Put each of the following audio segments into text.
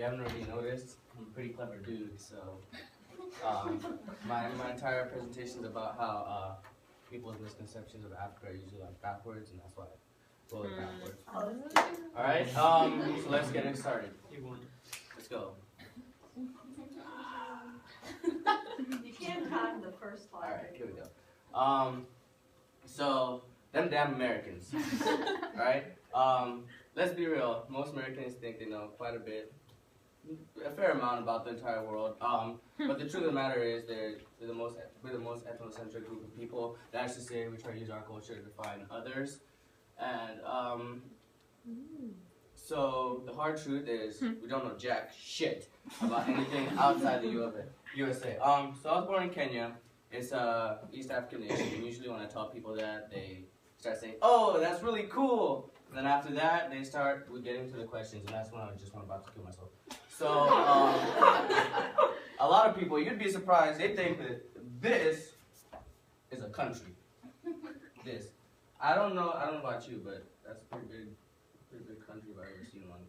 you haven't already noticed, I'm a pretty clever dude, so my entire presentation is about how people's misconceptions of Africa are usually like backwards, and that's why I roll it backwards. Alright, so let's get it started. Let's go. You can't time the first slide. Alright, here we go. So, them damn Americans. Alright? Let's be real. Most Americans think they know quite a bit, a fair amount about the entire world. But the truth of the matter is we're the most ethnocentric group of people. That's to say, we try to use our culture to define others. And so the hard truth is we don't know jack shit about anything outside the USA. So I was born in Kenya. It's a East African nation. And usually when I tell people that, they start saying, "Oh, that's really cool." And then after that, we get into the questions, and that's when I just went about to kill myself. So a lot of people, you'd be surprised, they think that this is a country. This. I don't know about you, but that's a pretty big country if I've ever seen one.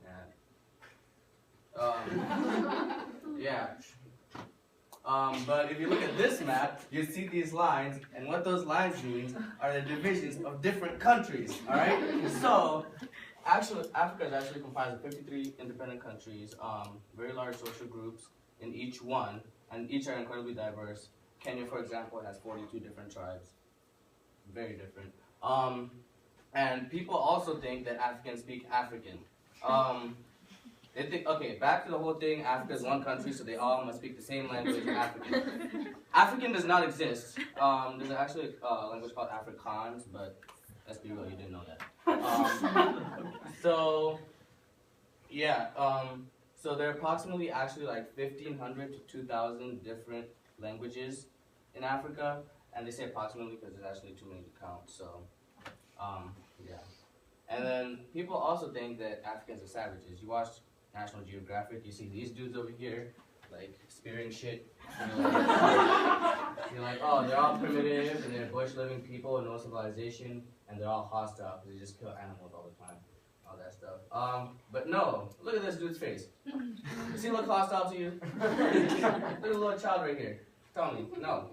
Yeah. But if you look at this map, you see these lines, and what those lines mean are the divisions of different countries, alright? So, Africa is actually comprised of 53 independent countries, very large social groups in each one, and each are incredibly diverse. Kenya, for example, has 42 different tribes. Very different. And people also think that Africans speak African. They think, okay, back to the whole thing, Africa is one country, so they all must speak the same language, African. African does not exist. There's actually a language called Afrikaans, but let's be real, you didn't know that. So there are approximately actually like 1,500 to 2,000 different languages in Africa, and they say approximately because there's actually too many to count, so, yeah. And then people also think that Africans are savages. You watch National Geographic, you see these dudes over here, like, spearing shit. You're like, oh, they're all primitive, and they're bush-living people with no civilization, and they're all hostile, because they just kill animals all the time, all that stuff. But no, look at this dude's face. Does he look hostile to you? There's a little child right here. Tell me, no.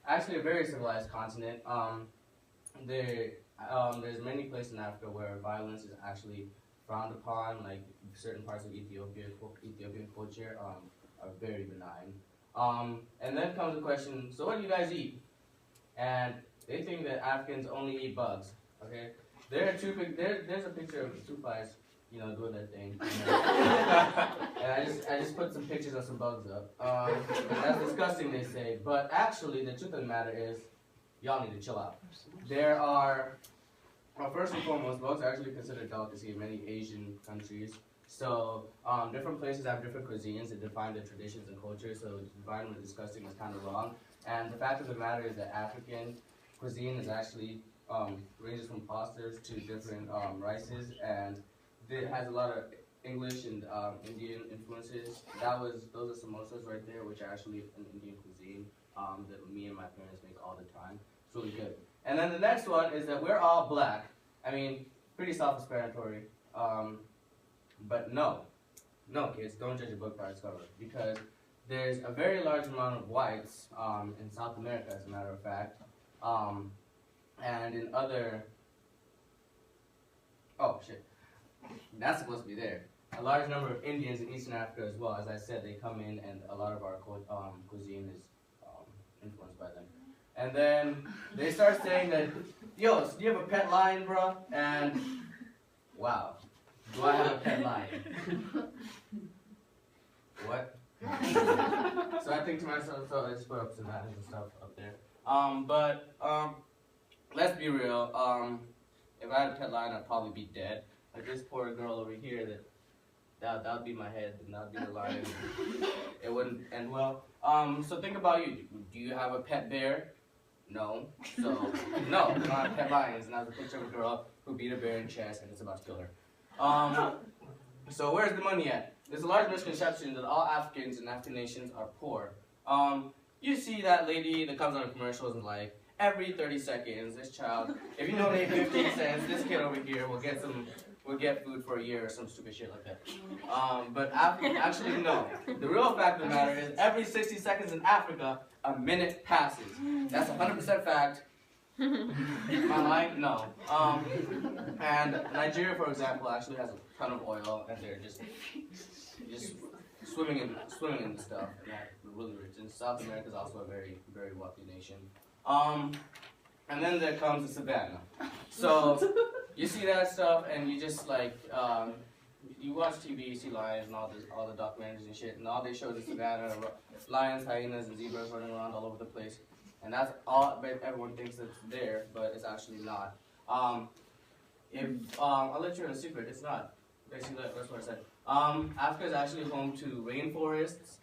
Actually a very civilized continent. There's many places in Africa where violence is actually frowned upon, like certain parts of Ethiopian culture are very benign. And then comes the question, so what do you guys eat? And they think that Africans only eat bugs, okay? There's a picture of two flies, doing their thing. And I just put some pictures of some bugs up. That's disgusting, they say, but actually the truth of the matter is, y'all need to chill out. There are, first and foremost, bugs are actually considered a delicacy in many Asian countries. So different places have different cuisines that define their traditions and culture, so to define what disgusting is kind of wrong. And the fact of the matter is that African cuisine is actually ranges from pastas to different rices, and it has a lot of English and Indian influences. Those are samosas right there, which are actually an Indian cuisine that me and my parents make all the time. It's really good. And then the next one is that we're all black. I mean, pretty self-explanatory. But no, kids, don't judge a book by its cover, because there's a very large amount of whites in South America, as a matter of fact, and in other, oh shit, that's supposed to be there. A large number of Indians in Eastern Africa as well. As I said, they come in, and a lot of our cuisine is influenced by them. And then they start saying that, yo, so do you have a pet lion, bro? And wow, do I have a pet lion? What? So I think to myself, so I just put up some patterns and stuff up there. Let's be real. If I had a pet lion, I'd probably be dead. Like this poor girl over here, that would be my head, and that would be the lion. It wouldn't end well. So think about you. Do you have a pet bear? No. So, no, I don't have pet lions. And that's a picture of a girl who beat a bear in chest and it's about to kill her. So where's the money at? There's a large misconception that all Africans and African nations are poor. You see that lady that comes on the commercials and like, every 30 seconds, this child, if you donate 15 cents, this kid over here will get some would get food for a year or some stupid shit like that. But actually, no. The real fact of the matter is every 60 seconds in Africa, a minute passes. That's 100% fact. Am I lying? No. And Nigeria, for example, actually has a ton of oil, and they're just swimming in the stuff. And they're really rich. And South America is also a very, very wealthy nation. And then there comes the savannah. So you see that stuff, and you just like you watch TV, you see lions and all the documentaries and shit, and all they show is the savannah, lions, hyenas, and zebras running around all over the place. And that's all. But everyone thinks it's there, but it's actually not. I'll let you in a secret. It's not. Basically, that's what I said. Africa is actually home to rainforests,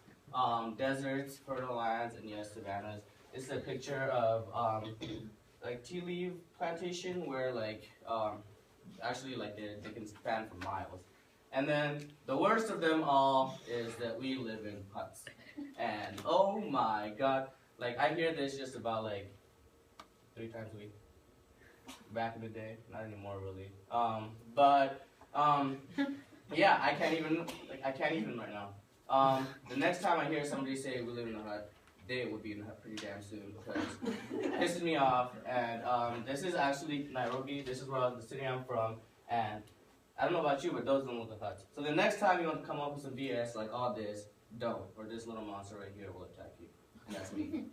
deserts, fertile lands, and yes, savannas. It's a picture of like tea leaf plantation where like actually like they can span for miles. And then the worst of them all is that we live in huts. And oh my god, like I hear this just about like 3 times a week. Back in the day, not anymore really. Yeah, I can't even right now. The next time I hear somebody say we live in a hut, they would be in a hut pretty damn soon because it pisses me off. And this is actually Nairobi. This is the city I'm from. And I don't know about you, but those don't look like huts. So the next time you want to come up with some BS like all this, don't. Or this little monster right here will attack you. And that's me.